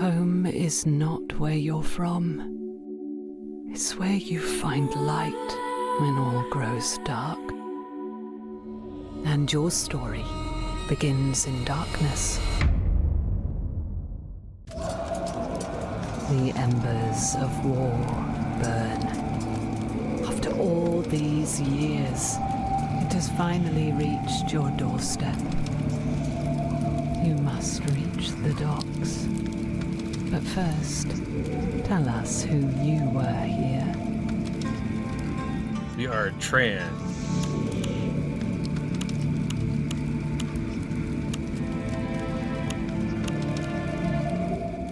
Home is not where you're from. It's where you find light when all grows dark. And your story begins in darkness. The embers of war burn. After all these years, it has finally reached your doorstep. You must reach the docks. But first, tell us who you were here. We are Tran.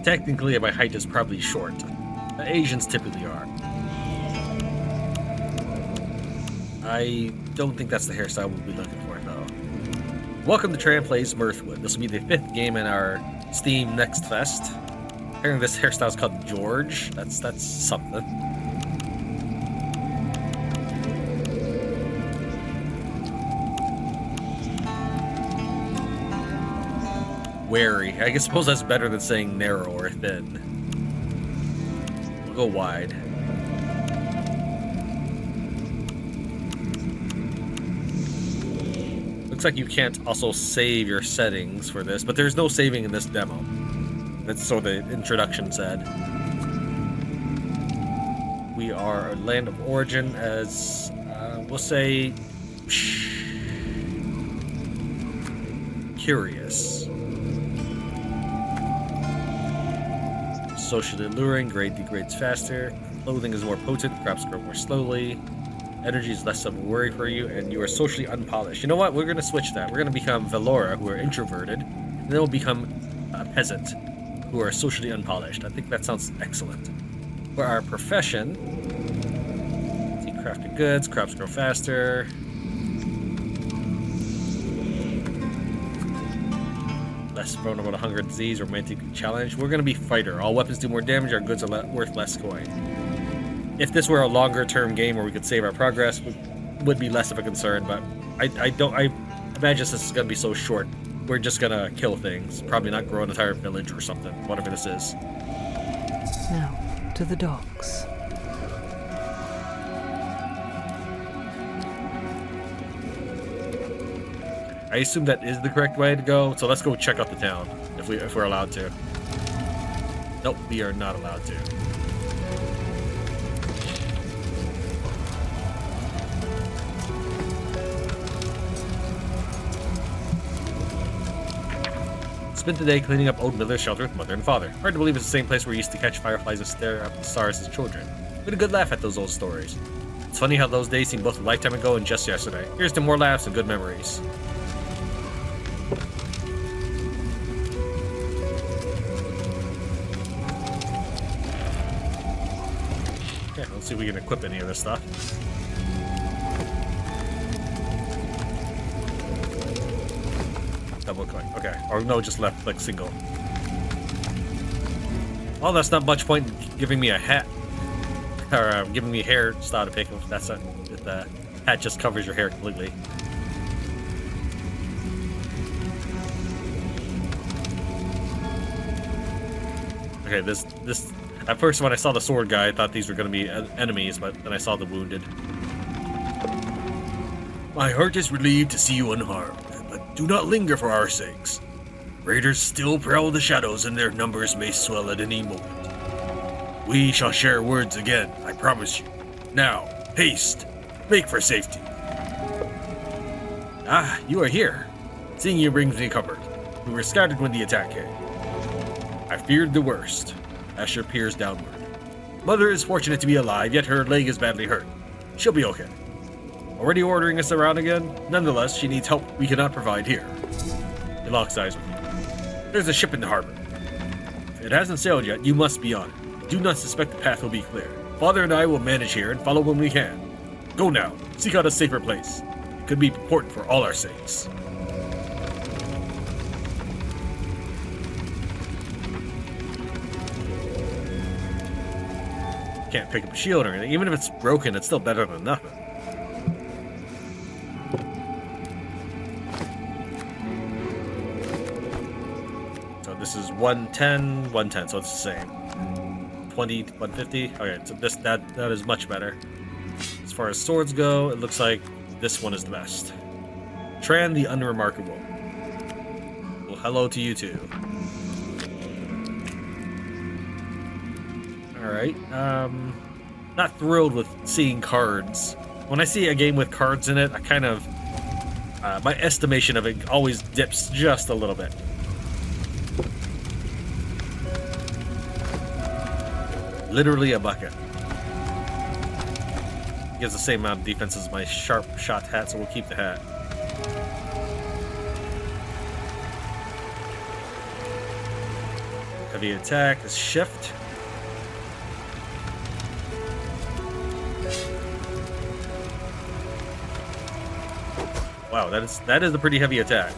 Technically, my height is probably short. Asians typically are. I don't think that's the hairstyle we'll be looking for, though. Welcome to Tran Plays Mirthwood. This will be the 5th game in our Steam Next Fest. Apparently this hairstyle is called George. That's something. Wary. I suppose that's better than saying narrow or thin. We'll go wide. Looks like you can't also save your settings for this, but there's no saving in this demo. That's so the introduction said. We are a land of origin as, we'll say, curious. Socially alluring, grade degrades faster, clothing is more potent, crops grow more slowly, energy is less of a worry for you, and you are socially unpolished. You know what? We're going to switch that. We're going to become Valora, who are introverted, and then we'll become a peasant, who are socially unpolished. I think that sounds excellent. For our profession, see, crafted goods, crops grow faster. Less vulnerable to hunger and disease, romantic challenge. We're going to be fighter. All weapons do more damage, our goods are worth less coin. If this were a longer term game where we could save our progress, would be less of a concern, but I imagine this is going to be so short. We're just going to kill things. Probably not grow an entire village or something, whatever this is. Now, to the docks. I assume that is the correct way to go, so let's go check out the town, if we're allowed to. Nope, we are not allowed to. Spent the day cleaning up old Miller's shelter with mother and father. Hard to believe it's the same place where we used to catch fireflies and stare up at the stars as children. We had a good laugh at those old stories. It's funny how those days seem both a lifetime ago and just yesterday. Here's to more laughs and good memories. Okay, let's see if we can equip any of this stuff. Double click. Okay. Or no, just left click single. Well, that's not much point in giving me a hat. Or giving me a hairstyle to pick if that's if the hat just covers your hair completely. Okay, this at first when I saw the sword guy, I thought these were going to be enemies, but then I saw the wounded. My heart is relieved to see you unharmed. Do not linger for our sakes. Raiders still prowl the shadows and their numbers may swell at any moment. We shall share words again, I promise you. Now, haste. Make for safety. Ah, you are here. Seeing you brings me comfort. We were scattered when the attack came. I feared the worst. Asher peers downward. Mother is fortunate to be alive, yet her leg is badly hurt. She'll be okay. Already ordering us around again? Nonetheless, she needs help we cannot provide here. He locks eyes with you. There's a ship in the harbor. If it hasn't sailed yet, you must be on it. Do not suspect the path will be clear. Father and I will manage here and follow when we can. Go now. Seek out a safer place. It could be important for all our sakes. Can't pick up a shield or anything. Even if it's broken, it's still better than nothing. this is 110, 110, so it's the same. 20, 150. Okay, so that is much better. As far as swords go, it looks like this one is the best. Tran the Unremarkable. Well, hello to you too. Alright, not thrilled with seeing cards. When I see a game with cards in it, I kind of, my estimation of it always dips just a little bit. Literally a bucket. Gives the same amount of defense as my sharp shot hat, so we'll keep the hat. Heavy attack is shift. Wow, that is a pretty heavy attack.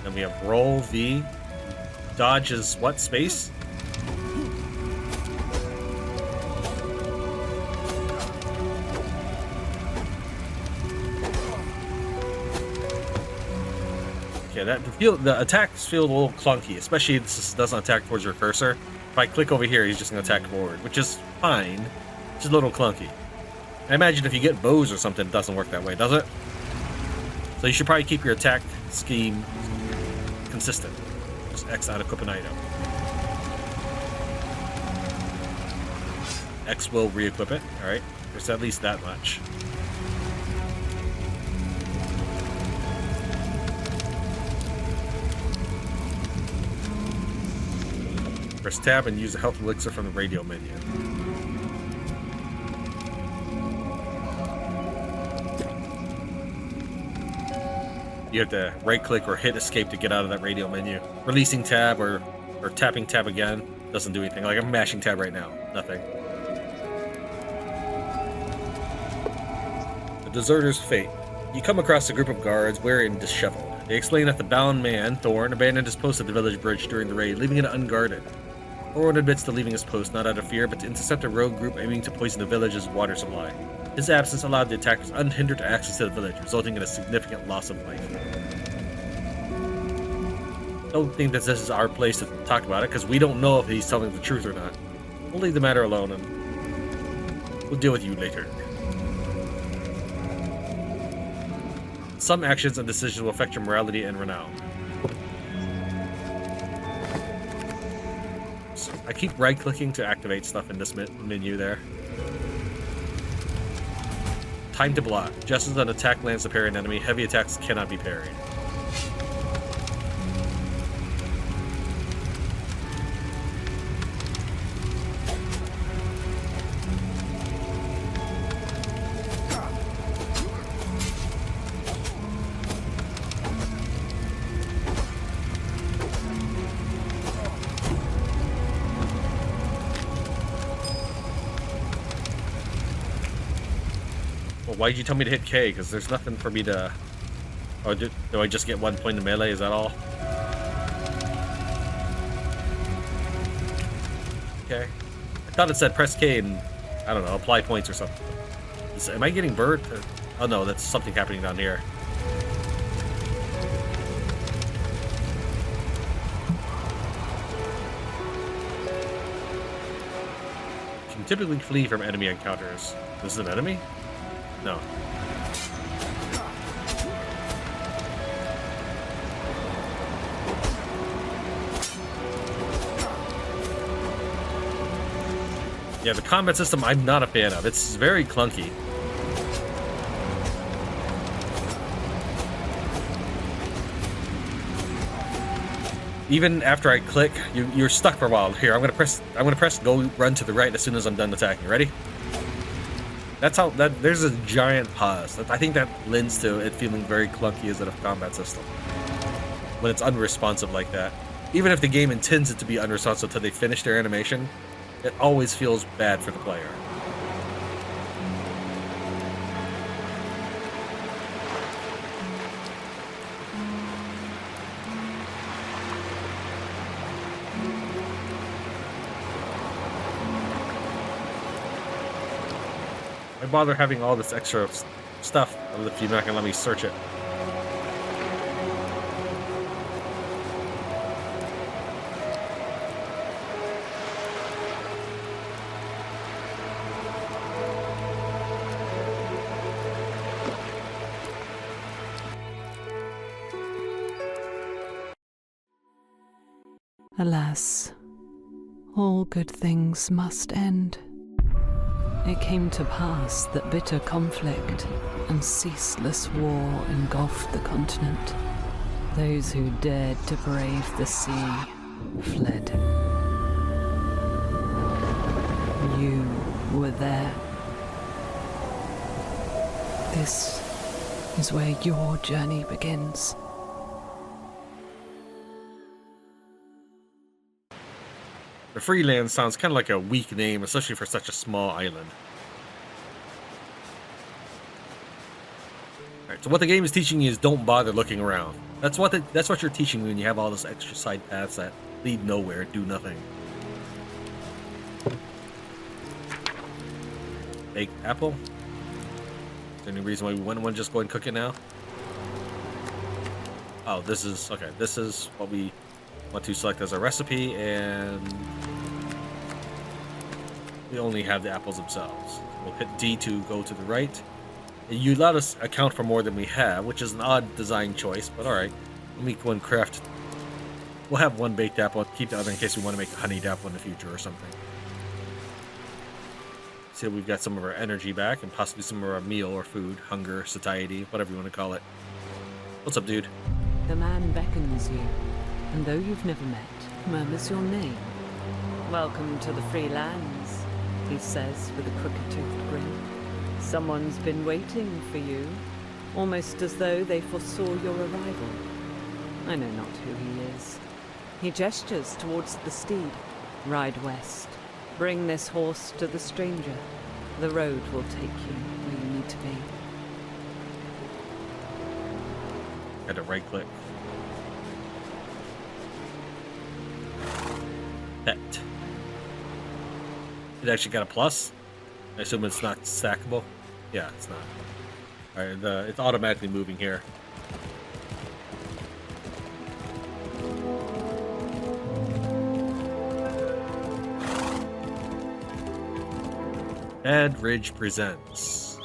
Then we have roll V. Dodge is what? Space? Okay, the attacks feel a little clunky, especially if this doesn't attack towards your cursor. If I click over here, he's just going to attack forward, which is fine. It's just a little clunky. I imagine if you get bows or something, it doesn't work that way, does it? So you should probably keep your attack scheme consistent. Just X out equip an item. X will re-equip it. Alright, there's at least that much. Press tab and use the health elixir from the radio menu. You have to right click or hit escape to get out of that radio menu. Releasing tab or tapping tab again doesn't do anything. Like I'm mashing tab right now. Nothing. The Deserter's Fate. You come across a group of guards weary and disheveled. They explain that the bound man, Thorn, abandoned his post at the village bridge during the raid, leaving it unguarded. Thorn admits to leaving his post not out of fear, but to intercept a rogue group aiming to poison the village's water supply. His absence allowed the attackers unhindered access to the village, resulting in a significant loss of life. Don't think that this is our place to talk about it, because we don't know if he's telling the truth or not. We'll leave the matter alone, and we'll deal with you later. Some actions and decisions will affect your morality and renown. So I keep right-clicking to activate stuff in this menu there. Time to block. Just as an attack lands to parry an enemy, heavy attacks cannot be parried. Why'd you tell me to hit K? Because there's nothing for me to... Oh, do I just get 1 point in melee? Is that all? Okay. I thought it said press K and, I don't know, apply points or something. Am I getting burnt? Oh no, that's something happening down here. You can typically flee from enemy encounters. This is an enemy? No. Yeah, the combat system I'm not a fan of. It's very clunky. Even after I click, you're stuck for a while. Here, I'm gonna press go run to the right as soon as I'm done attacking. Ready? That's how there's a giant pause. I think that lends to it feeling very clunky as a combat system when it's unresponsive like that. Even if the game intends it to be unresponsive until they finish their animation, it always feels bad for the player. Why bother having all this extra stuff if you're not gonna let me search it? Alas, all good things must end. It came to pass that bitter conflict and ceaseless war engulfed the continent. Those who dared to brave the sea fled. You were there. This is where your journey begins. The Freeland sounds kind of like a weak name, especially for such a small island. Alright, so what the game is teaching you is don't bother looking around. That's what you're teaching when you have all those extra side paths that lead nowhere, do nothing. Baked apple? Is there any reason why we wouldn't want to just go ahead and cook it now? Oh, this is okay. This is what we want to select as a recipe, and we only have the apples themselves. We'll hit D to go to the right. You let us account for more than we have, which is an odd design choice, but alright. Let me go and craft. We'll have one baked apple, keep the other in case we want to make a honeyed apple in the future or something. So we've got some of our energy back, and possibly some of our meal or food, hunger, satiety, whatever you want to call it. What's up, dude? The man beckons you, and though you've never met, murmurs your name. Welcome to the free lands, he says with a crooked-toothed grin. Someone's been waiting for you, almost as though they foresaw your arrival. I know not who he is. He gestures towards the steed. Ride west. Bring this horse to the stranger. The road will take you where you need to be. Had to right click. Pet. It actually got a plus. I assume it's not stackable. Yeah, it's not. Alright, it's automatically moving here. Bad Ridge presents.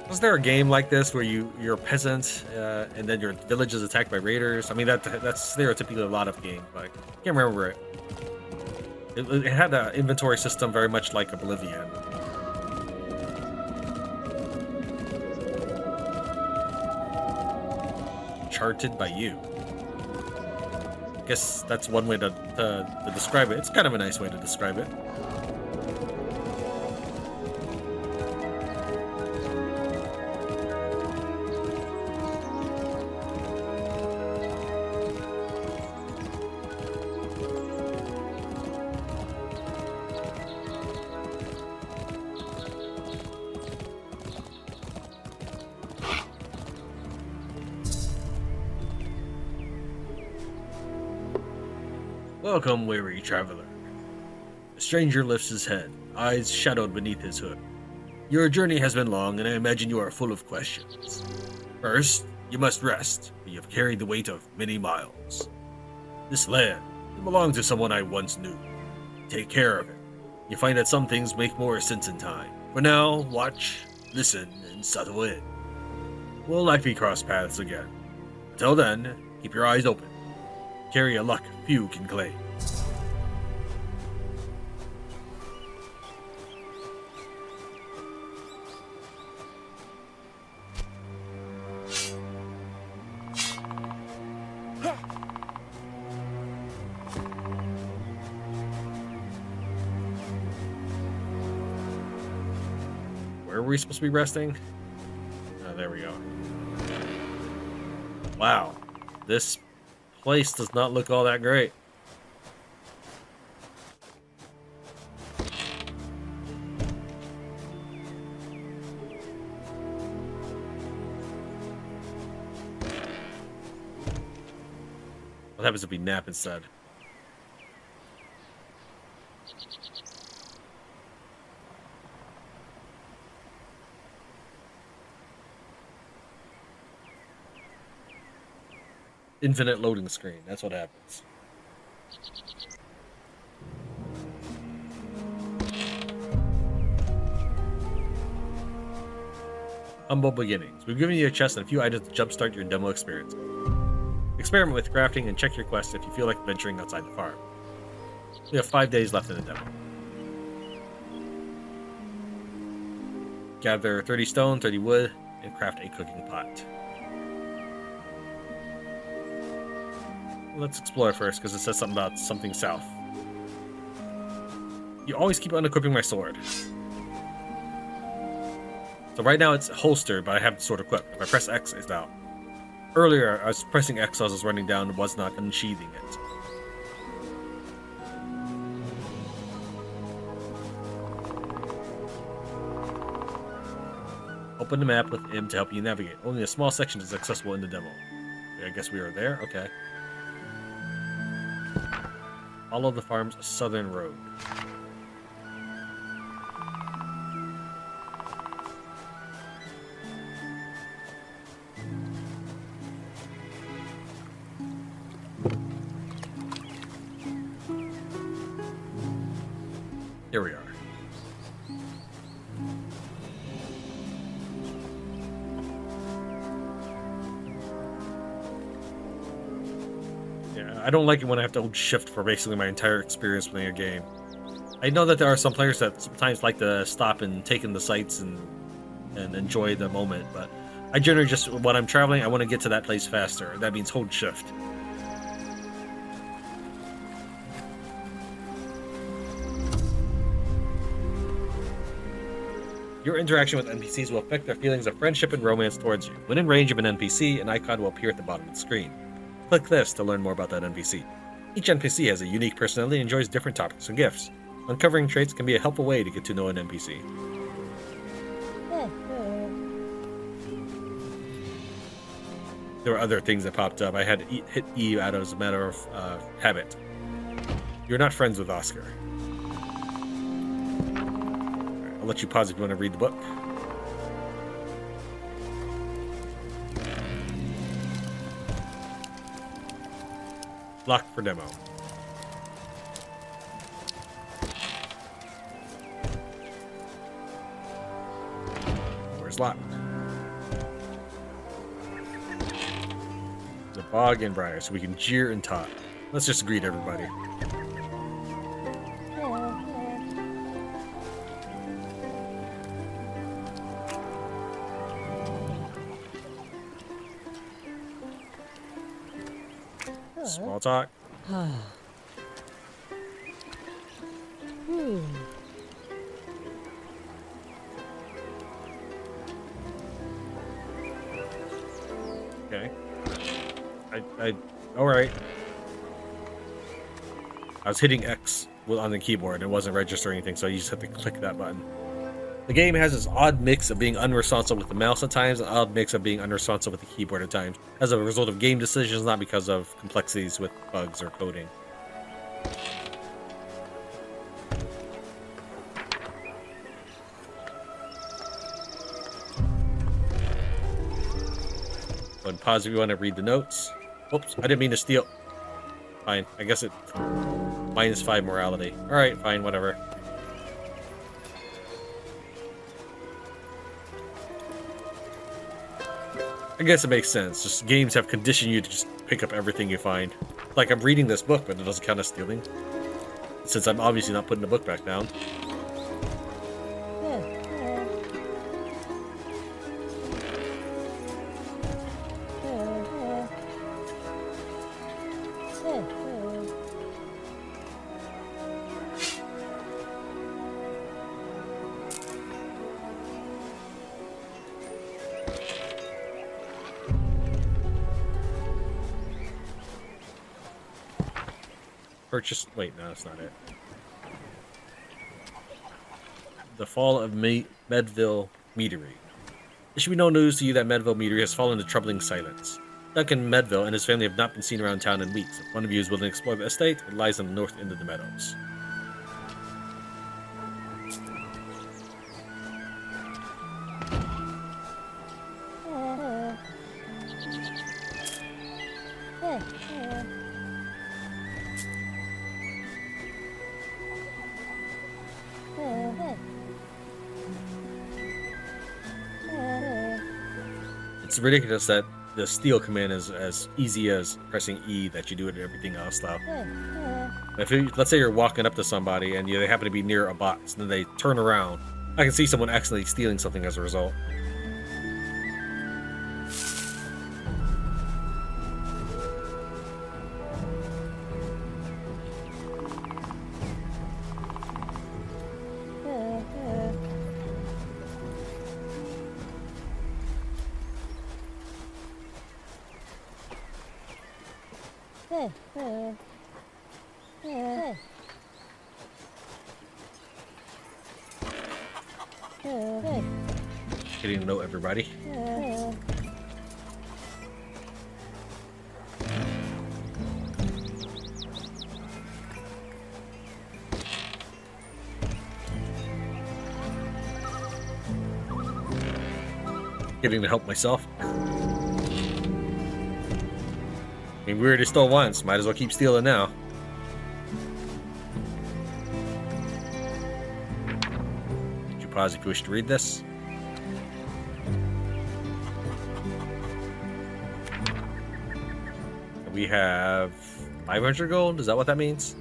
Was there a game like this where you're a peasant and then your village is attacked by raiders? I mean that's stereotypically a lot of games, but I can't remember it. It had an inventory system very much like Oblivion. Charted by you. I guess that's one way to describe it. It's kind of a nice way to describe it. Welcome, weary traveler. The stranger lifts his head, eyes shadowed beneath his hood. Your journey has been long, and I imagine you are full of questions. First, you must rest, for you have carried the weight of many miles. This land, it belonged to someone I once knew. Take care of it. You find that some things make more sense in time. For now, watch, listen, and settle in. We'll likely cross paths again. Until then, keep your eyes open. Carry a luck few can claim. Where are we supposed to be resting? Oh, there we go. Wow, this place does not look all that great. What happens if we nap instead? Infinite loading screen. That's what happens. Humble beginnings. We've given you a chest and a few items to jumpstart your demo experience. Experiment with crafting and check your quest if you feel like venturing outside the farm. We have 5 days left in the demo. Gather 30 stone, 30 wood, and craft a cooking pot. Let's explore first, because it says something about something south. You always keep unequipping my sword. So right now it's holstered, but I have the sword equipped. If I press X, it's out. Earlier, I was pressing X as I was running down and was not unsheathing it. Open the map with M to help you navigate. Only a small section is accessible in the demo. I guess we are there? Okay. Follow the farm's southern road. Here we are. Yeah, I don't like it when I have to hold shift for basically my entire experience playing a game. I know that there are some players that sometimes like to stop and take in the sights and enjoy the moment, but I generally just, when I'm traveling, I want to get to that place faster. That means hold shift. Your interaction with NPCs will affect their feelings of friendship and romance towards you. When in range of an NPC, an icon will appear at the bottom of the screen. Click this to learn more about that NPC. Each NPC has a unique personality and enjoys different topics and gifts. Uncovering traits can be a helpful way to get to know an NPC. There were other things that popped up. I had to hit E out as a matter of habit. You're not friends with Oscar. I'll let you pause if you want to read the book. Locked for demo. Where's locked? The bog and briar, so we can jeer and talk. Let's just greet everybody. Small talk. Okay. All right. I was hitting X on the keyboard. It wasn't registering anything, so you just have to click that button. The game has this odd mix of being unresponsive with the mouse at times, and an odd mix of being unresponsive with the keyboard at times, as a result of game decisions, not because of complexities with bugs or coding. Go ahead and pause if you want to read the notes. Oops, I didn't mean to steal. Fine, I guess it... -5 morality. Alright, fine, whatever. I guess it makes sense. Just games have conditioned you to just pick up everything you find. Like, I'm reading this book, but it doesn't count as stealing. Since I'm obviously not putting the book back down. Purchase. Wait, no, that's not it. The fall of Medville Meadery. It should be no news to you that Medville Meadery has fallen into troubling silence. Duncan Medville and his family have not been seen around town in weeks. If one of you is willing to explore the estate, it lies on the north end of the meadows. It's ridiculous that the steal command is as easy as pressing E that you do it and everything else, though. Let's say you're walking up to somebody and they happen to be near a box, and then they turn around. I can see someone accidentally stealing something as a result. Getting to know everybody. Getting to help myself. I mean, we already stole once. Might as well keep stealing now. Could you pause if you wish to read this? We have 500 gold. Is that what that means?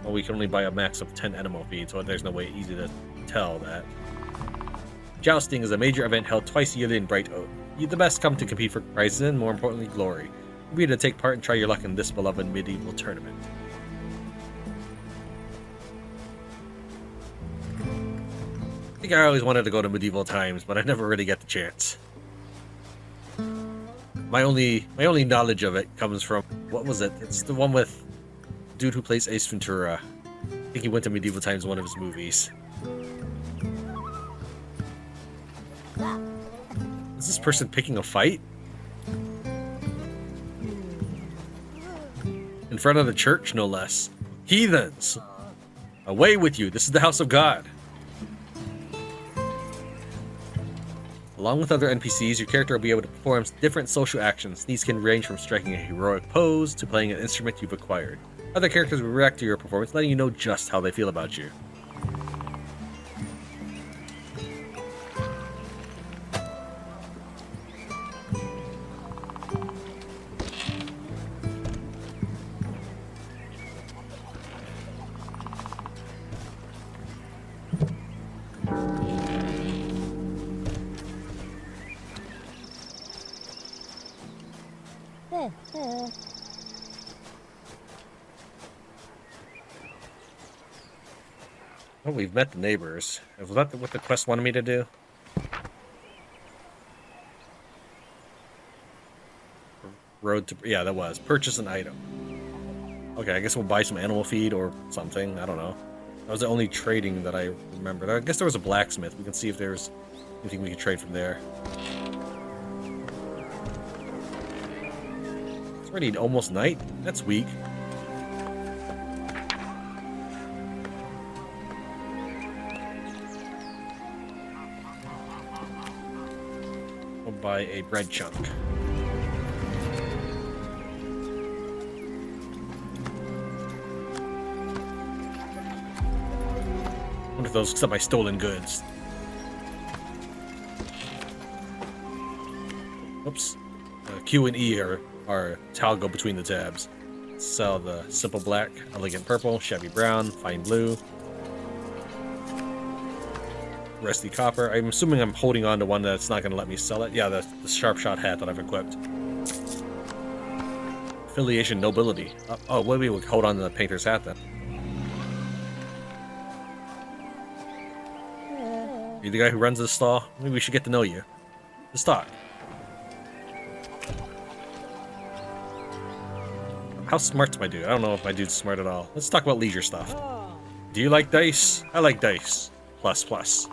Well, we can only buy a max of 10 animal feed, so there's no way easy to tell that. Jousting is a major event held twice yearly in Brightoak. You the best come to compete for prizes and, more importantly, glory. Be to take part and try your luck in this beloved medieval tournament. I think I always wanted to go to medieval times, but I never really get the chance. My only knowledge of it comes from, what was it? It's the one with the dude who plays Ace Ventura. I think he went to medieval times in one of his movies. Is this person picking a fight? In front of the church, no less. Heathens! Away with you, this is the house of God. Along with other NPCs, your character will be able to perform different social actions. These can range from striking a heroic pose to playing an instrument you've acquired. Other characters will react to your performance, letting you know just how they feel about you. Well, we've met the neighbors. Was that what the quest wanted me to do? Road to... yeah, that was. Purchase an item. Okay, I guess we'll buy some animal feed or something. I don't know. That was the only trading that I remembered. I guess there was a blacksmith. We can see if there's anything we can trade from there. It's already almost night. That's weak. Buy a bread chunk. I wonder if those accept my stolen goods. Oops. Q and E are toggle between the tabs. Sell the simple black, elegant purple, shabby brown, fine blue. Rusty copper. I'm assuming I'm holding on to one that's not going to let me sell it. Yeah, the sharp shot hat that I've equipped. Affiliation nobility. Oh, maybe we'll hold on to the painter's hat then. You the guy who runs this stall? Maybe we should get to know you. Let's talk. How smart's my dude? I don't know if my dude's smart at all. Let's talk about leisure stuff. Do you like dice? I like dice. Plus, plus.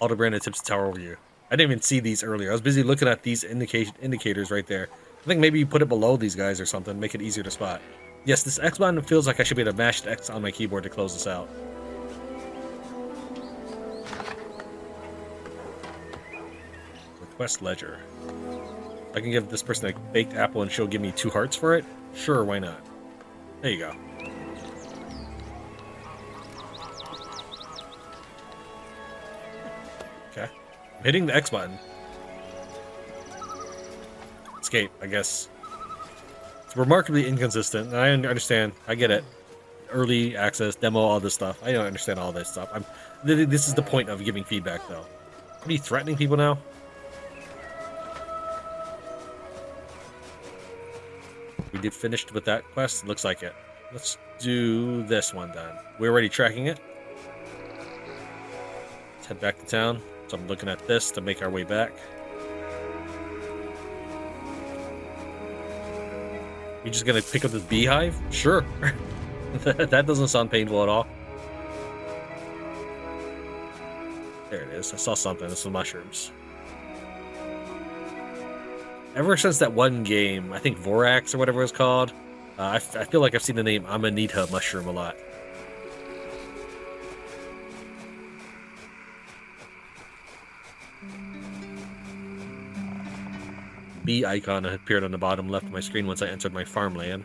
Aldebrand tips the tower over you. I didn't even see these earlier. I was busy looking at these indicators right there. I think maybe you put it below these guys or something, make it easier to spot. Yes, this X button feels like I should be able to mash the X on my keyboard to close this out. Request ledger. I can give this person a baked apple and she'll give me 2 hearts for it? Sure, why not? There you go. Okay. I'm hitting the X button. Escape, I guess. It's remarkably inconsistent, and I understand. I get it. Early access, demo, all this stuff. I don't understand all this stuff. This is the point of giving feedback, though. Are you threatening people now? We did finished with that quest. Looks like it. Let's do this one then. We're already tracking it. Let's head back to town. So I'm looking at this to make our way back. You just gonna pick up this beehive? Sure. That doesn't sound painful at all. There it is. I saw something. It's some mushrooms. Ever since that one game, I think Vorax or whatever it's called, I feel like I've seen the name Amanita mushroom a lot. Bee icon appeared on the bottom left of my screen once I entered my farmland.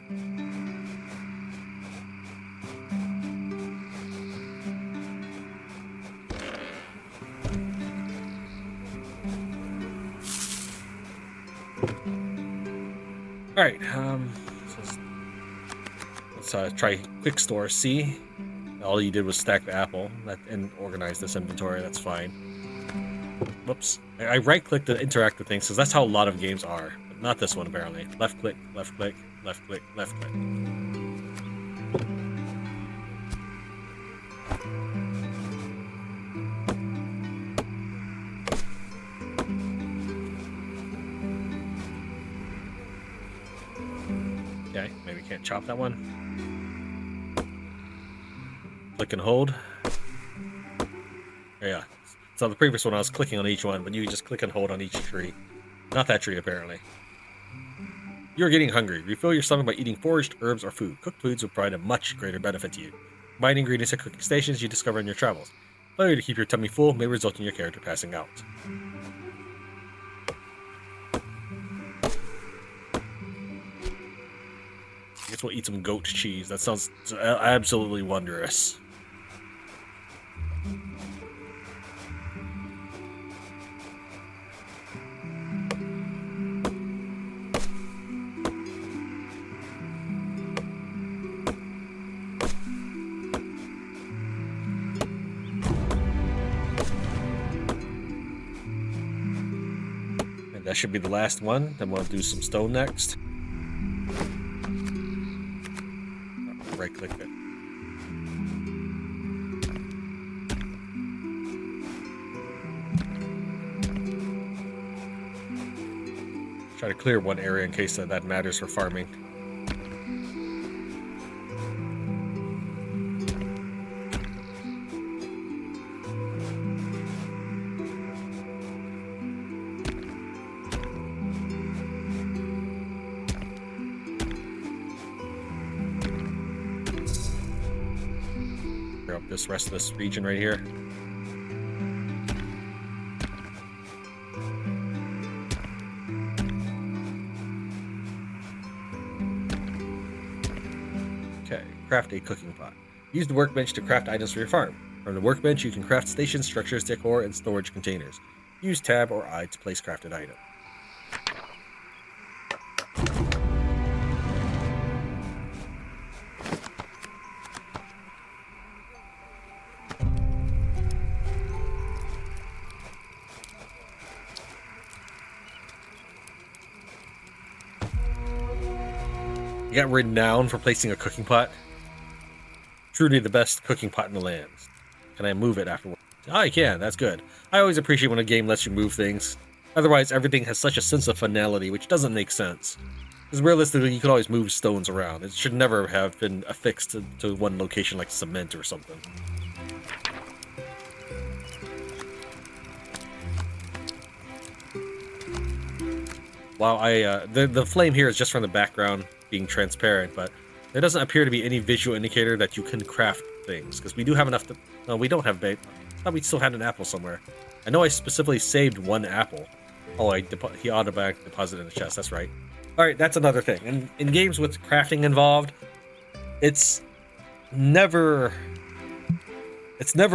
Alright, let's try Quick Store C. All you did was stack the apple and organize this inventory, that's fine. Whoops. I right-clicked to interact with things, because that's how a lot of games are. But not this one, apparently. Left click, left click, left click, left click. Okay, maybe can't chop that one. Click and hold. There, yeah. So the previous one I was clicking on each one, but you just click and hold on each tree. Not that tree, apparently. You're getting hungry. Refill your stomach by eating foraged herbs or food. Cooked foods will provide a much greater benefit to you. Combine ingredients at cooking stations you discover in your travels. Failure to keep your tummy full may result in your character passing out. I guess we'll eat some goat cheese. That sounds absolutely wondrous. And that should be the last one. Then we'll do some stone next. Right click it. Try to clear one area in case that matters for farming. Clear up this rest of this region right here. Craft a cooking pot. Use the workbench to craft items for your farm. From the workbench, you can craft stations, structures, decor, and storage containers. Use tab or I to place crafted item. You got renowned for placing a cooking pot. Truly the best cooking pot in the land. Can I move it afterwards? I can, that's good. I always appreciate when a game lets you move things. Otherwise, everything has such a sense of finality, which doesn't make sense. Because realistically, you could always move stones around. It should never have been affixed to one location like cement or something. While the flame here is just from the background being transparent, but There doesn't appear to be any visual indicator that you can craft things, because we do have enough to... No, we don't have bait. I thought we still had an apple somewhere. I know I specifically saved one apple. Oh, he automatically deposited in the chest, that's right. Alright, that's another thing. In games with crafting involved, it's never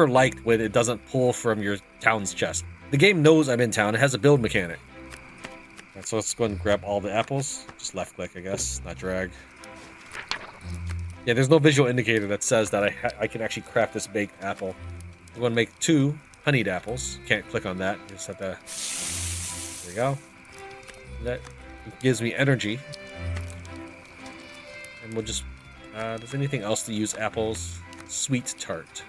liked when it doesn't pull from your town's chest. The game knows I'm in town. It has a build mechanic. Right, so let's go ahead and grab all the apples. Just left click, I guess, not drag. Yeah, there's no visual indicator that says that I can actually craft this baked apple. I'm going to make 2 honeyed apples. Can't click on that. Just have to... There we go. That gives me energy. And we'll just... does anything else to use apples? Sweet tart.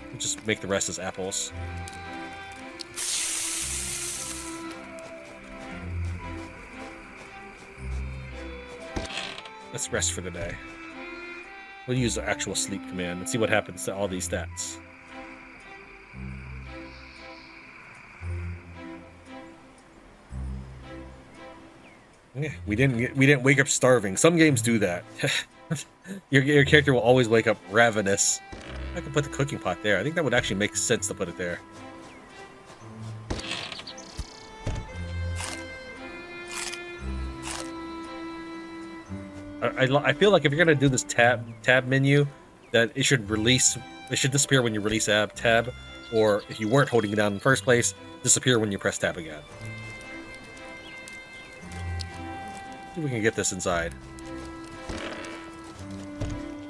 We'll just make the rest as apples. Let's rest for the day. We'll use the actual sleep command and see what happens to all these stats. Yeah, we didn't wake up starving. Some games do that. your character will always wake up ravenous. I could put the cooking pot there. I think that would actually make sense to put it there. I feel like if you're gonna do this tab menu, that it should disappear when you release tab, or if you weren't holding it down in the first place, disappear when you press tab again. See if we can get this inside.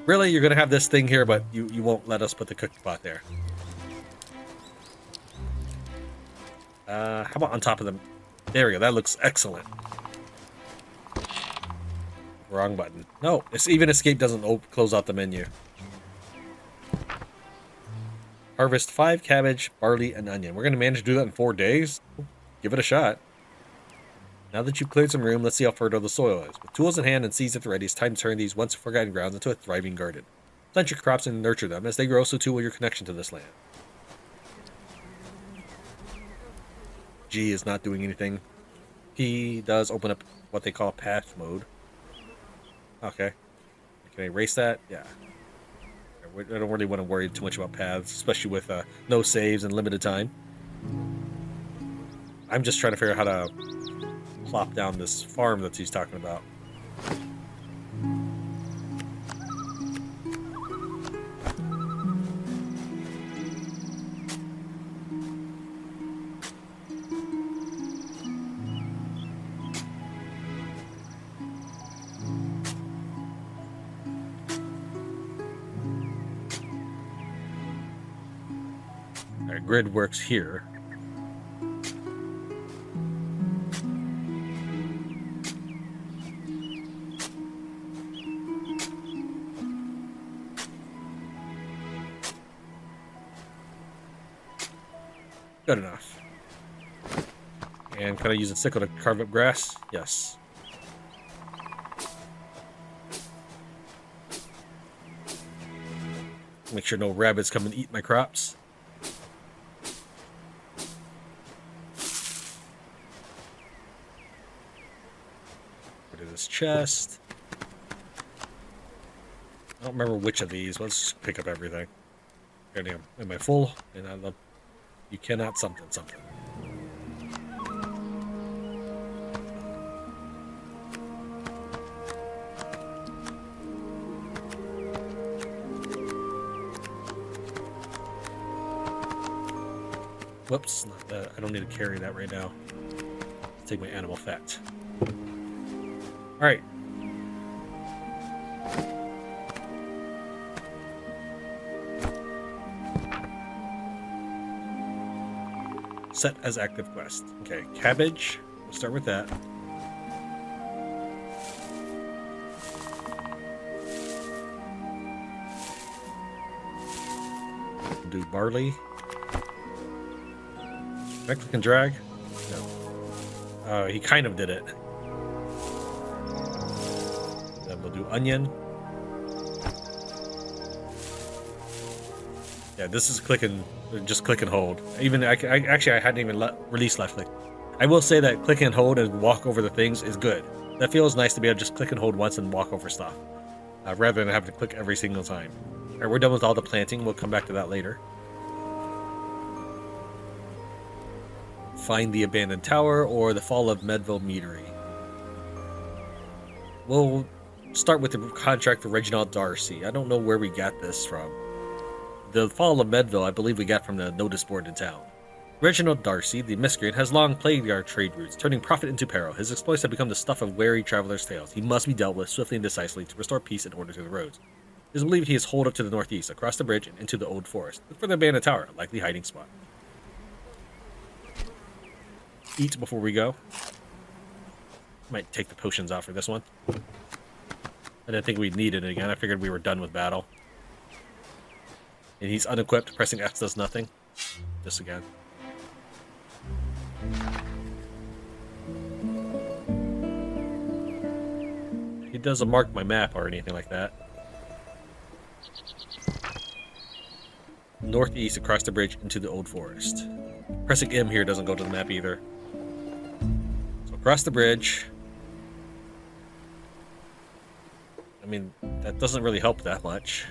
Really, you're gonna have this thing here, but you won't let us put the cooking pot there. How about on top of them? There we go. That looks excellent. Wrong button. No, even escape doesn't close out the menu. Harvest 5 cabbage, barley, and onion. We're going to manage to do that in 4 days? Give it a shot. Now that you've cleared some room, let's see how fertile the soil is. With tools in hand and seeds at the ready, it's time to turn these once forgotten grounds into a thriving garden. Plant your crops and nurture them. As they grow, so too will your connection to this land. G is not doing anything. P does open up what they call path mode. Okay. Can I erase that? Yeah. I don't really want to worry too much about paths, especially with no saves and limited time. I'm just trying to figure out how to plop down this farm that he's talking about. Grid works here. Good enough. And can I use a sickle to carve up grass? Yes. Make sure no rabbits come and eat my crops. This chest. I don't remember which of these. Let's pick up everything. Goddamn, am I full? And I love. You cannot something. Whoops, not that. I don't need to carry that right now. Let's take my animal fat. All right. Set as active quest. Okay, cabbage. We'll start with that. Do barley. Can I click and drag? No. Oh, he kind of did it. Then we'll do onion. Yeah, this is just click and hold. Even I hadn't even released left click. I will say that click and hold and walk over the things is good. That feels nice to be able to just click and hold once and walk over stuff. rather than having to click every single time. Alright, we're done with all the planting. We'll come back to that later. Find the abandoned tower or the fall of Medville Meadery. We'll start with the contract for Reginald Darcy. I don't know where we got this from. The fall of Medville, I believe we got from the notice board in town. Reginald Darcy, the miscreant, has long plagued our trade routes, turning profit into peril. His exploits have become the stuff of wary travelers' tales. He must be dealt with swiftly and decisively to restore peace and order to the roads. It is believed he is holed up to the northeast, across the bridge and into the old forest. Look for the abandoned tower, a likely hiding spot. Eat before we go. Might take the potions out for this one. I didn't think we needed it again. I figured we were done with battle. And he's unequipped. Pressing X does nothing. This again. He doesn't mark my map or anything like that. Northeast across the bridge into the old forest. Pressing M here doesn't go to the map either. So across the bridge. I mean, that doesn't really help that much.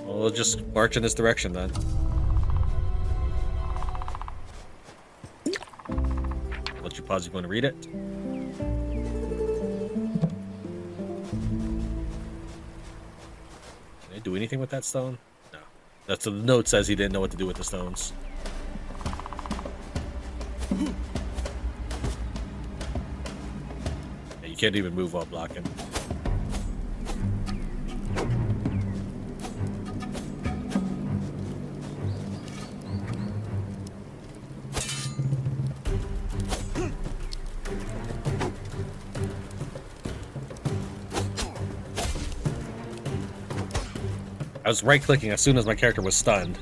Well, we'll just march in this direction then. I'll let you pause if you want to read it. Can I do anything with that stone? No. That's the note says he didn't know what to do with the stones. Yeah, you can't even move while blocking. I was right-clicking as soon as my character was stunned.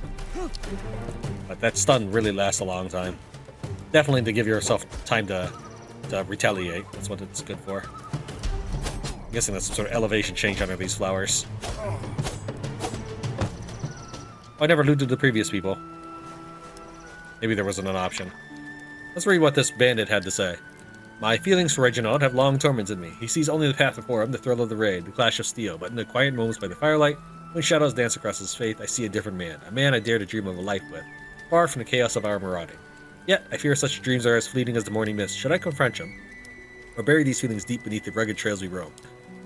But that stun really lasts a long time. Definitely to give yourself time to retaliate. That's what it's good for. I'm guessing that's some sort of elevation change under these flowers. I never looted the previous people. Maybe there wasn't an option. Let's read what this bandit had to say. My feelings for Reginald have long tormented me. He sees only the path before him, the thrill of the raid, the clash of steel, but in the quiet moments by the firelight, when shadows dance across his face, I see a different man, a man I dare to dream of a life with, far from the chaos of our marauding. Yet, I fear such dreams are as fleeting as the morning mist. Should I confront him, or bury these feelings deep beneath the rugged trails we roam?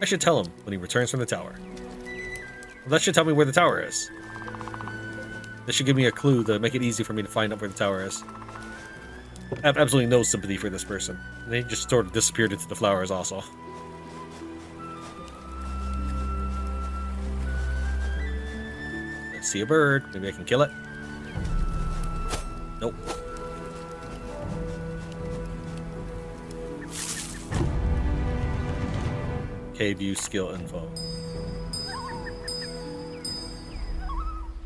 I should tell him when he returns from the tower. Well, that should tell me where the tower is. This should give me a clue to make it easy for me to find out where the tower is. I have absolutely no sympathy for this person. And they just sort of disappeared into the flowers also. See a bird. Maybe I can kill it. Nope. Cave view skill info.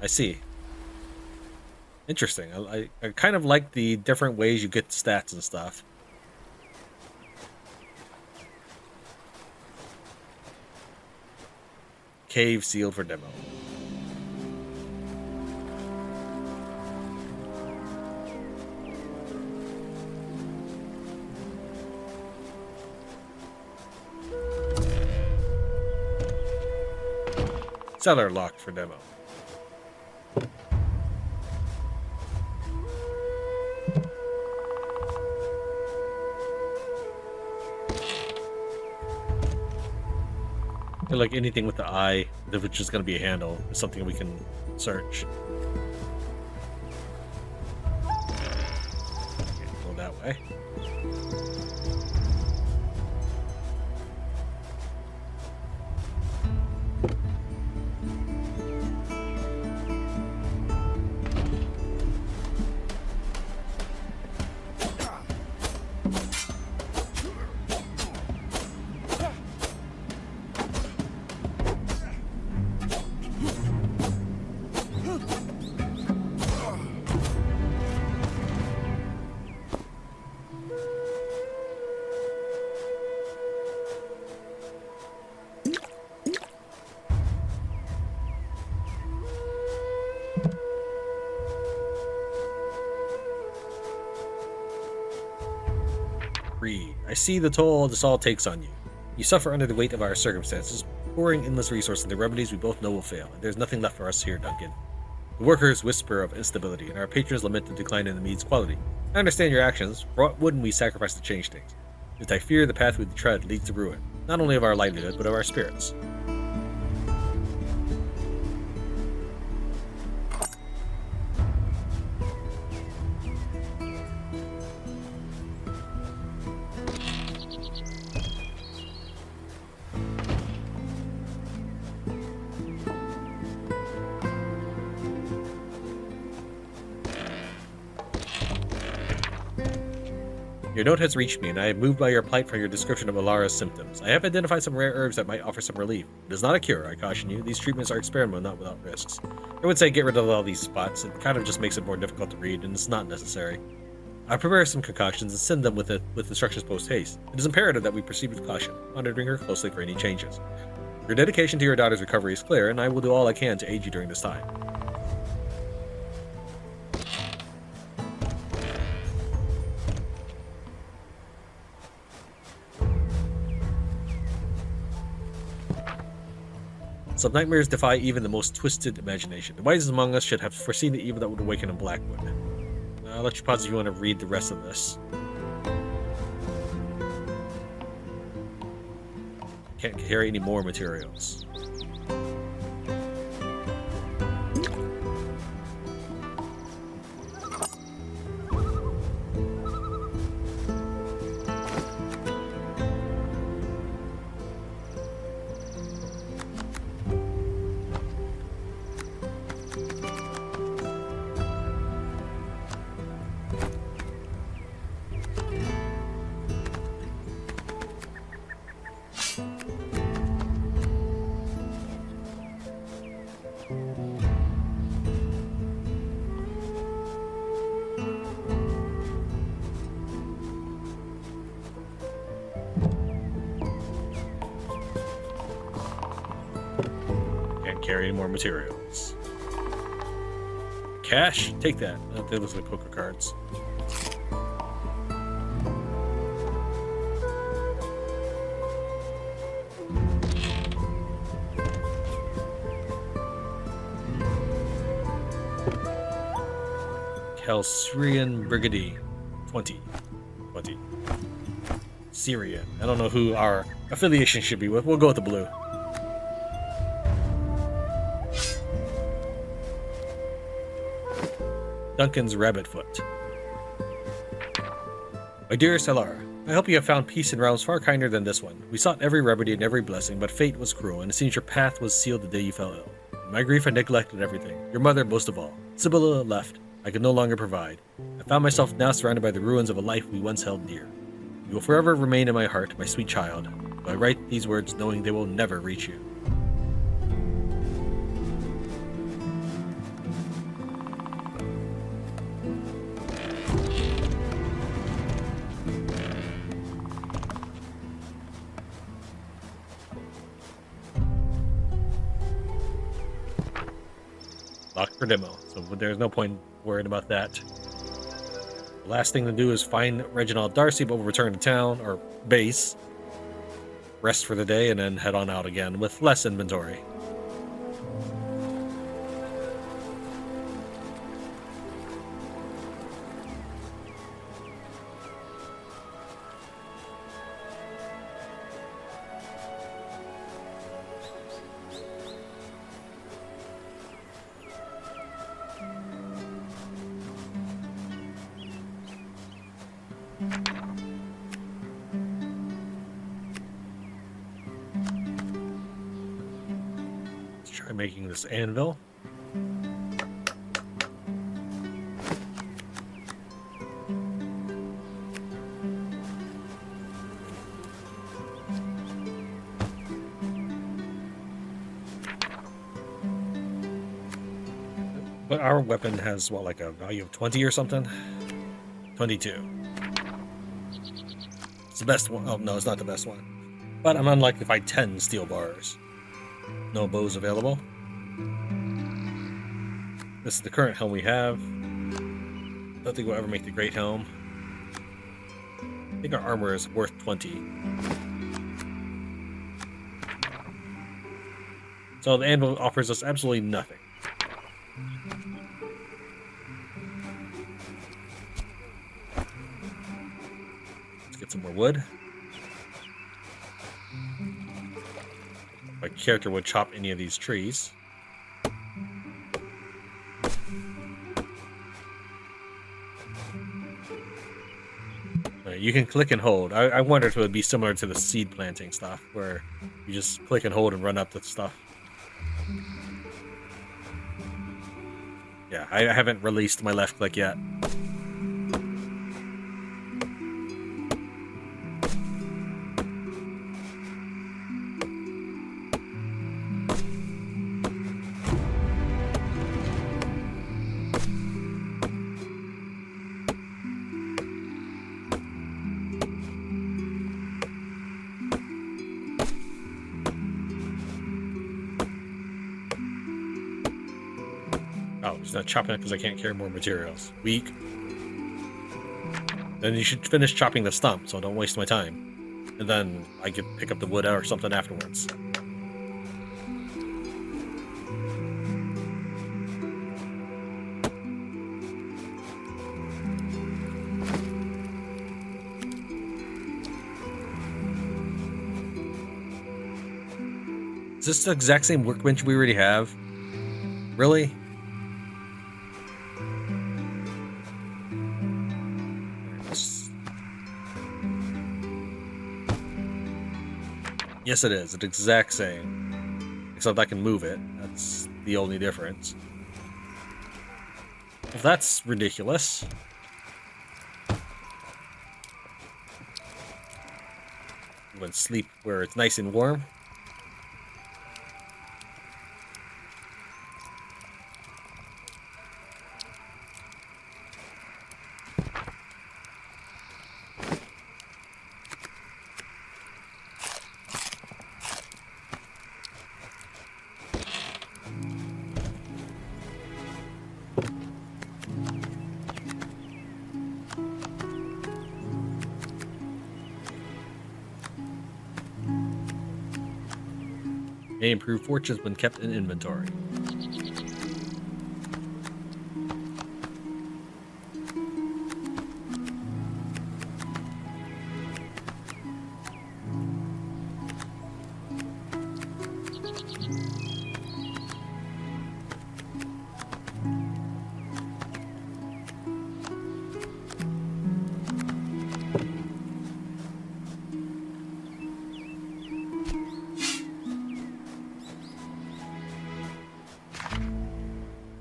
I see. Interesting. I kind of like the different ways you get stats and stuff. Cave sealed for demo. Cellar locked for demo. I feel like anything with the eye, if it's just going to be a handle, is something we can search. Okay, go that way. I see the toll this all takes on you. You suffer under the weight of our circumstances, pouring endless resources into remedies we both know will fail, and there's nothing left for us here, Duncan. The workers whisper of instability, and our patrons lament the decline in the mead's quality. I understand your actions, for what wouldn't we sacrifice to change things? Yet I fear the path we tread leads to ruin, not only of our livelihood, but of our spirits. Your note has reached me, and I am moved by your plight from your description of Alara's symptoms. I have identified some rare herbs that might offer some relief. It is not a cure, I caution you. These treatments are experimental, not without risks. I would say get rid of all these spots. It kind of just makes it more difficult to read, and it's not necessary. I prepare some concoctions and send them with instructions post-haste. It is imperative that we proceed with caution, monitoring her closely for any changes. Your dedication to your daughter's recovery is clear, and I will do all I can to aid you during this time. Some nightmares defy even the most twisted imagination. The wisest among us should have foreseen the evil that would awaken in Blackwood. I'll let you pause if you want to read the rest of this. Can't carry any more materials. Carry any more materials. Cash? Take that. They look like poker cards. Calsyrian Brigade 20. Syrian. I don't know who our affiliation should be with. We'll go with the blue. Duncan's Rabbit Foot. My dearest Alara, I hope you have found peace in realms far kinder than this one. We sought every remedy and every blessing, but fate was cruel, and it seems your path was sealed the day you fell ill. In my grief, I neglected everything. Your mother, most of all. Sibylla left. I could no longer provide. I found myself now surrounded by the ruins of a life we once held dear. You will forever remain in my heart, my sweet child. Though I write these words knowing they will never reach you. Locked for demo, so there's no point worrying about that. The last thing to do is find Reginald Darcy, but we'll return to town, or base, rest for the day, and then head on out again with less inventory. Try making this anvil. But our weapon has, what, like a value of 20 or something? 22. It's the best one. Oh, no, it's not the best one. But I'm unlikely to find 10 steel bars. No bows available. This is the current helm we have. Don't think we'll ever make the great helm. I think our armor is worth 20. So the anvil offers us absolutely nothing. Let's get some more wood. My character would chop any of these trees. You can click and hold. I wonder if it would be similar to the seed planting stuff, where you just click and hold and run up the stuff. Yeah, I haven't released my left click yet. Oh, he's not chopping it because I can't carry more materials. Weak. Then you should finish chopping the stump, so don't waste my time. And then I could pick up the wood or something afterwards. Is this the exact same workbench we already have? Really? Yes, it is. It's the exact same. Except I can move it. That's the only difference. Well, that's ridiculous. I'm going to sleep where it's nice and warm. May improve fortunes when kept in inventory.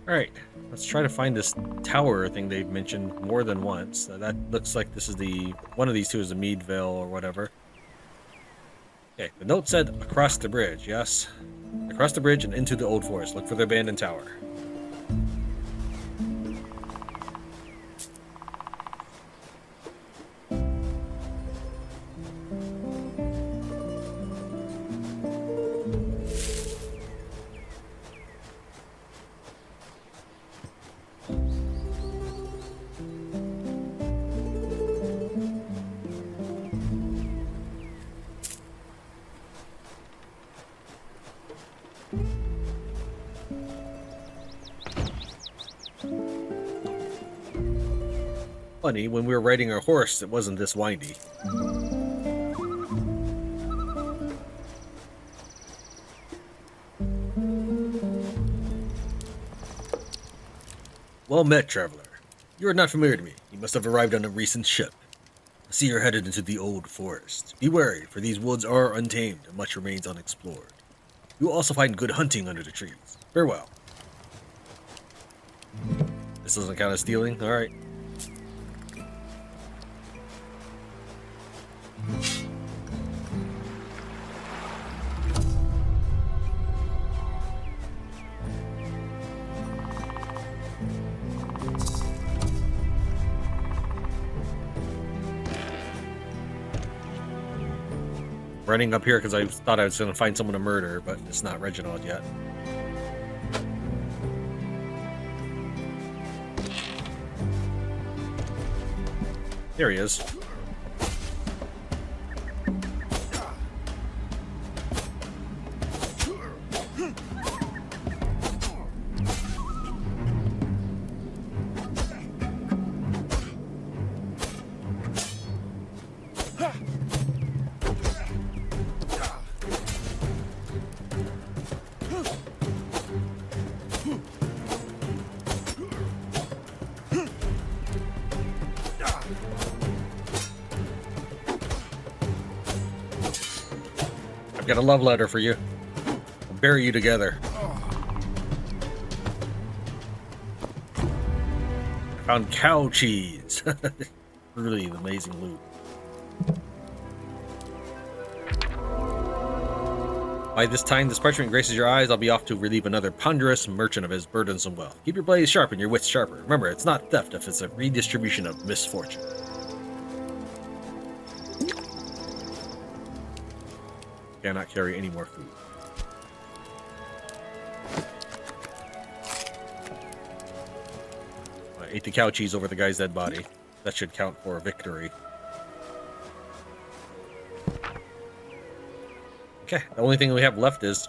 Alright, let's try to find this tower thing they've mentioned more than once. That looks like this is one of these two is the Meadville or whatever. Okay, the note said across the bridge, yes. Across the bridge and into the old forest. Look for the abandoned tower. Funny, when we were riding our horse, it wasn't this windy. Well met, traveler. You are not familiar to me. You must have arrived on a recent ship. I see you're headed into the old forest. Be wary, for these woods are untamed and much remains unexplored. You will also find good hunting under the trees. Farewell. This doesn't count as stealing? Alright. Running up here because I thought I was going to find someone to murder, but it's not Reginald yet. There he is. I've got a love letter for you. I'll bury you together. I found cow cheese. Really amazing loot. By this time this parchment graces your eyes, I'll be off to relieve another ponderous merchant of his burdensome wealth. Keep your blades sharp and your wits sharper. Remember, it's not theft if it's a redistribution of misfortune. Cannot carry any more food. I ate the cow cheese over the guy's dead body. That should count for a victory. Okay, the only thing we have left is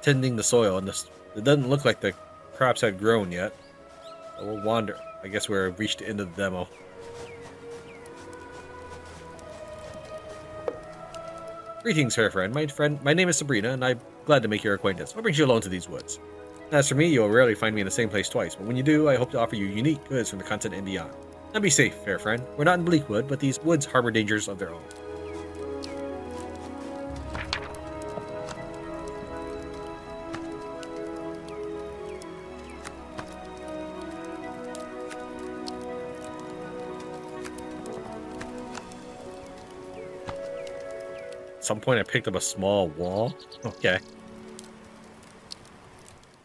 tending the soil, and this, it doesn't look like the crops had grown yet. So we'll wander. I guess we're reached the end of the demo. Greetings, fair friend. My name is Sabrina, and I'm glad to make your acquaintance. What brings you alone to these woods? As for me, you'll rarely find me in the same place twice, but when you do, I hope to offer you unique goods from the continent and beyond. Now be safe, fair friend. We're not in Bleakwood, but these woods harbor dangers of their own. At some point I picked up a small wall. Okay.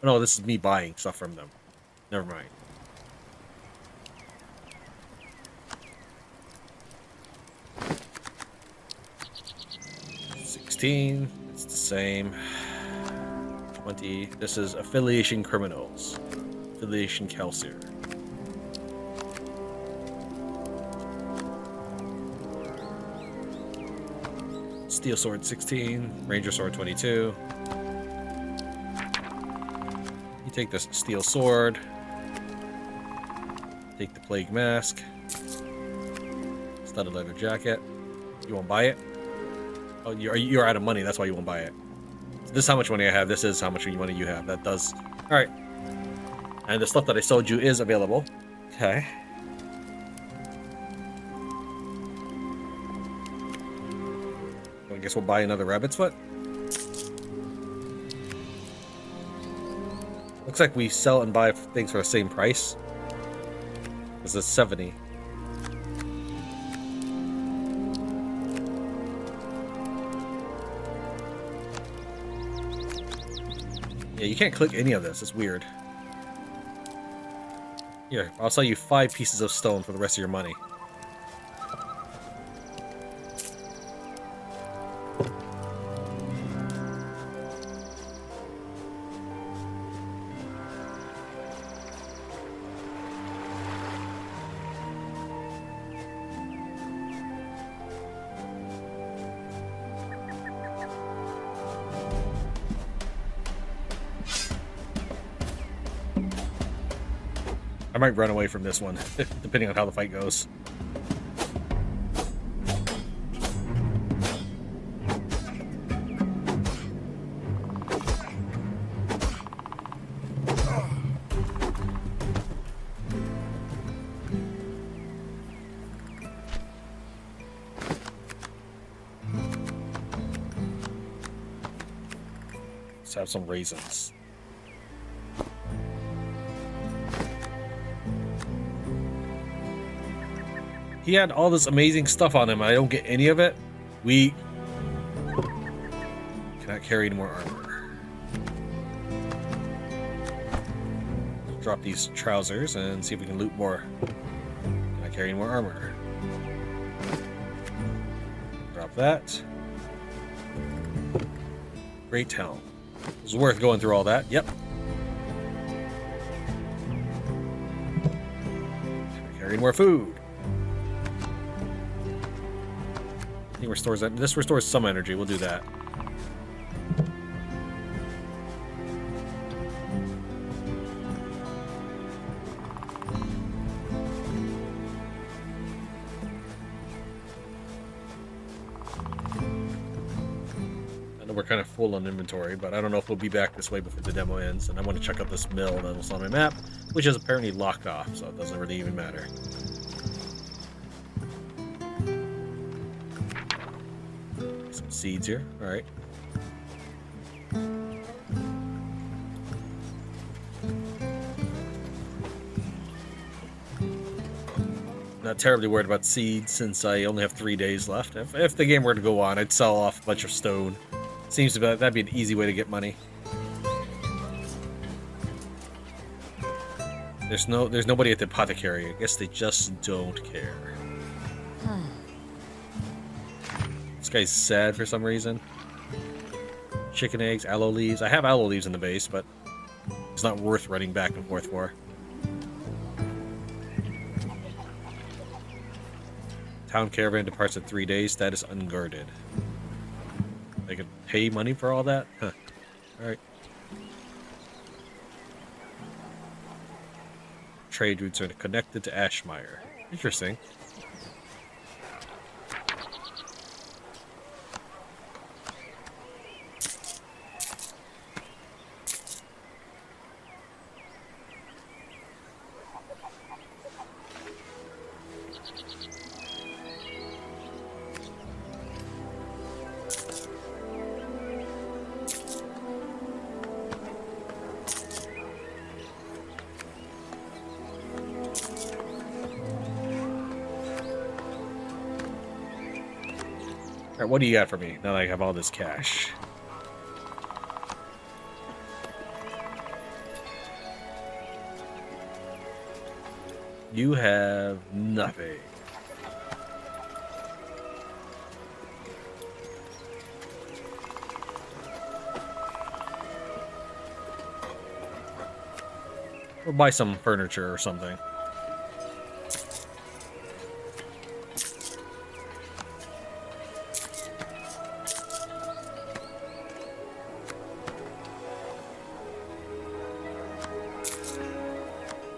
Oh, no, this is me buying stuff from them. Never mind. $16. It's the same. 20. This is affiliation criminals. Affiliation Kelsier. Steel sword 16, ranger sword 22. You take this steel sword. Take the plague mask. Studded leather jacket. You won't buy it? Oh, you're out of money. That's why you won't buy it. So this is how much money I have. This is how much money you have. That does. All right. And the stuff that I sold you is available. Okay. I guess we'll buy another rabbit's foot. Looks like we sell and buy things for the same price. This is 70. Yeah, you can't click any of this. It's weird. Here, I'll sell you 5 pieces of stone for the rest of your money. I might run away from this one, depending on how the fight goes. Let's have some raisins. He had all this amazing stuff on him, and I don't get any of it. We cannot carry any more armor. Drop these trousers and see if we can loot more. Cannot carry any more armor. Drop that. Great helm. It was worth going through all that. Yep. Cannot carry any more food. Restores that. This restores some energy. We'll do that. kind of full on inventory, but I don't know if we'll be back this way before the demo ends. And I want to check out this mill that was on my map, which is apparently locked off, so it doesn't really even matter. Some seeds here. All right. Not terribly worried about seeds since I only have 3 days left. If the game were to go on, I'd sell off a bunch of stone. Seems to be that'd be an easy way to get money. There's nobody at the apothecary. I guess they just don't care. This guy's sad for some reason. Chicken eggs, aloe leaves. I have aloe leaves in the base, but it's not worth running back and forth for. Town caravan departs in 3 days. Status unguarded. They could pay money for all that? Huh. Alright. Trade routes are connected to Ashmire. Interesting. Alright, what do you got for me now that I have all this cash? You have nothing. Or buy some furniture or something.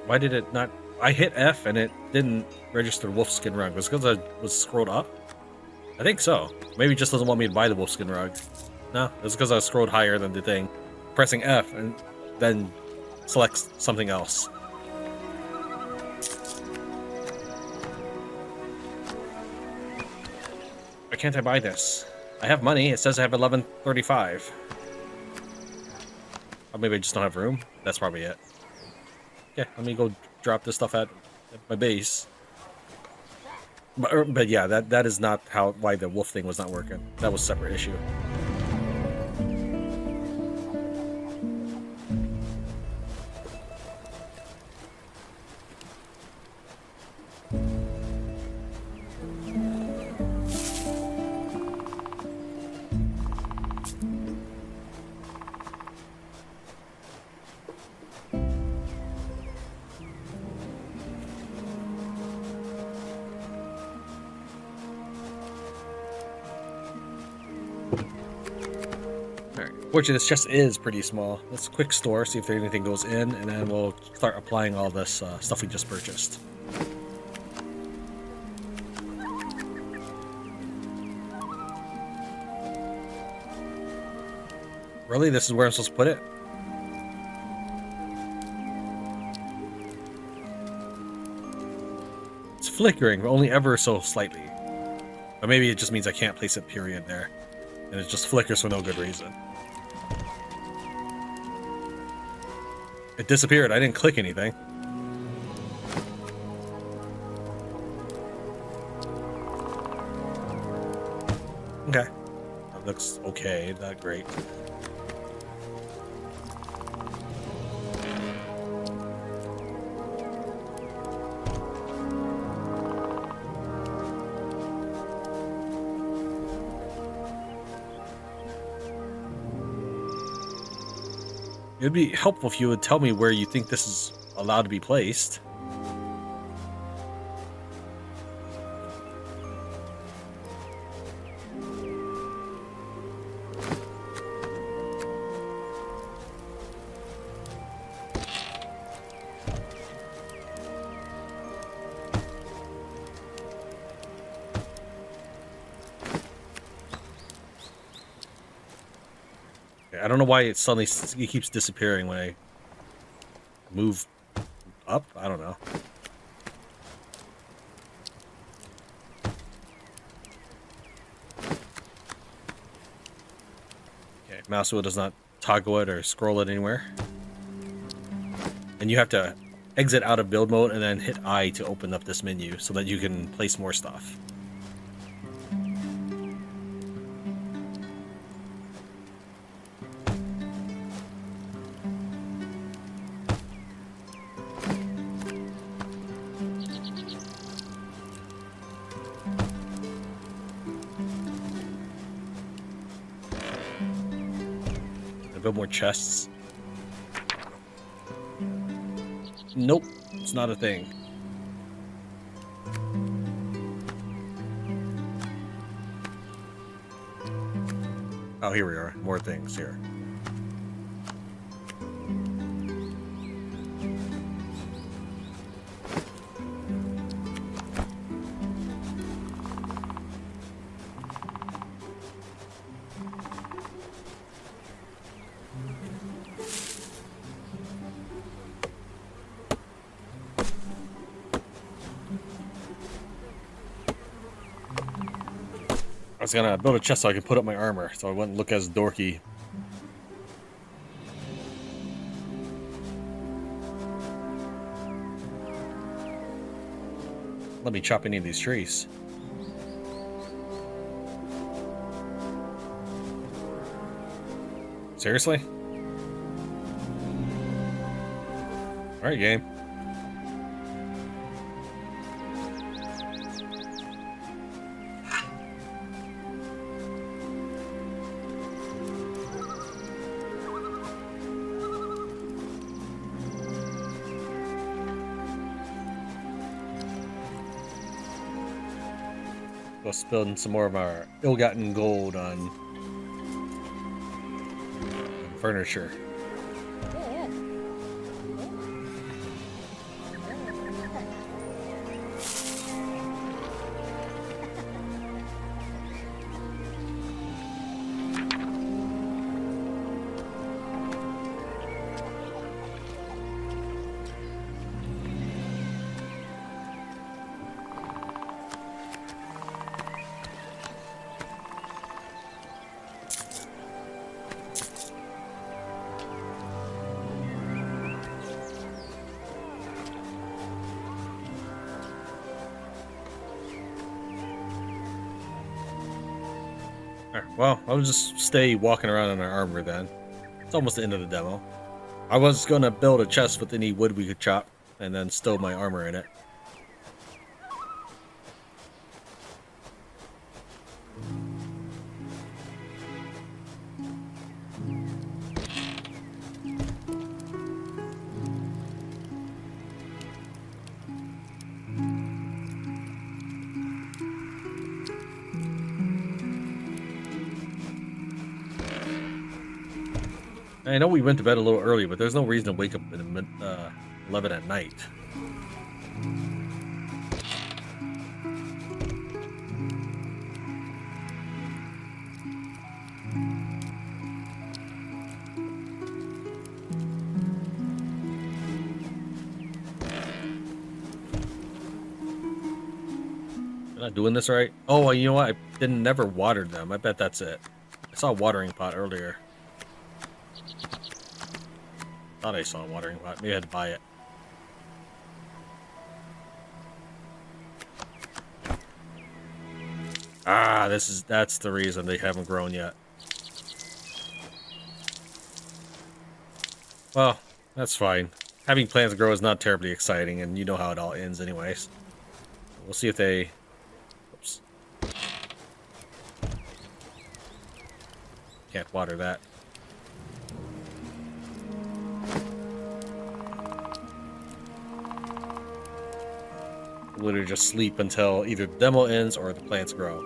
Why did it not? I hit F and it didn't register wolfskin rug. Was it because I was scrolled up? I think so. Maybe it just doesn't want me to buy the wolfskin rug. No, it's because I was scrolled higher than the thing. Pressing F and then selects something else. Why can't I buy this? I have money. It says I have 1135. Or maybe I just don't have room. That's probably it. Yeah, let me go drop this stuff at my base. But yeah, that is not why the wolf thing was not working. That was a separate issue. Fortunately, this chest is pretty small. Let's quick store, see if anything goes in, and then we'll start applying all this stuff we just purchased. Really? This is where I'm supposed to put it? It's flickering, but only ever so slightly. Or maybe it just means I can't place a period there. And it just flickers for no good reason. It disappeared. I didn't click anything. Okay. That looks okay. Not great. It would be helpful if you would tell me where you think this is allowed to be placed. I don't know why it suddenly it keeps disappearing when I move up. I don't know. Okay, mouse wheel does not toggle it or scroll it anywhere. And you have to exit out of build mode and then hit I to open up this menu so that you can place more stuff. Build more chests. Nope, it's not a thing. Oh, here we are. More things here. I was gonna build a chest so I can put up my armor, so I wouldn't look as dorky. Let me chop any of these trees. Seriously? Alright, game. Go spend some more of our ill-gotten gold on furniture. Well, I'll just stay walking around in our armor then. It's almost the end of the demo. I was gonna build a chest with any wood we could chop and then stow my armor in it. I know we went to bed a little early, but there's no reason to wake up at 11 at night. Am I not doing this right? Oh, you know what? I never watered them. I bet that's it. I saw a watering pot earlier. Thought I saw a watering pot. Maybe I had to buy it. Ah, that's the reason they haven't grown yet. Well, that's fine. Having plants grow is not terribly exciting, and you know how it all ends anyways. We'll see if they... Oops. Can't water that. Literally just sleep until either the demo ends or the plants grow.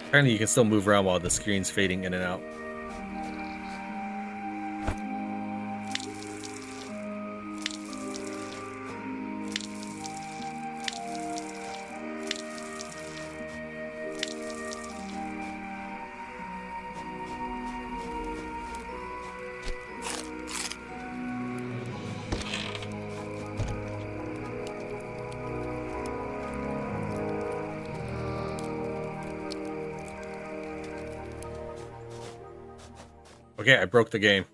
Apparently you can still move around while the screen's fading in and out. Okay, I broke the game.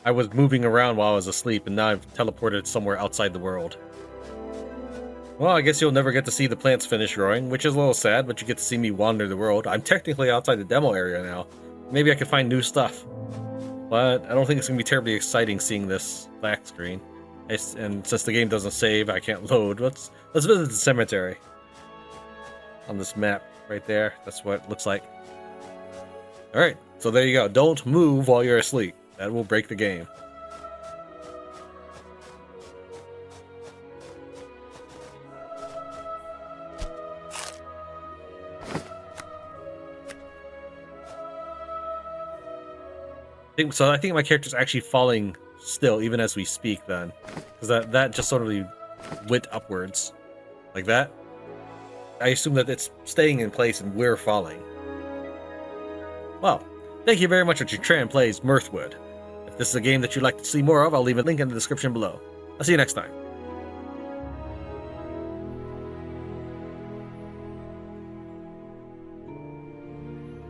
I was moving around while I was asleep, and now I've teleported somewhere outside the world. Well, I guess you'll never get to see the plants finish growing, which is a little sad, but you get to see me wander the world. I'm technically outside the demo area now. Maybe I can find new stuff. But I don't think it's going to be terribly exciting seeing this black screen. And since the game doesn't save, I can't load. Let's visit the cemetery. On this map right there. That's what it looks like. Alright, so there you go. Don't move while you're asleep. That will break the game. I think my character's actually falling still, even as we speak, then. Because that just sort of went upwards. Like that. I assume that it's staying in place and we're falling. Well, thank you very much for Tran Plays Mirthwood. If this is a game that you'd like to see more of, I'll leave a link in the description below. I'll see you next time.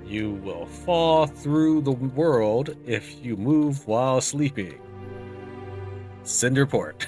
You will fall through the world if you move while sleeping. Cinderport.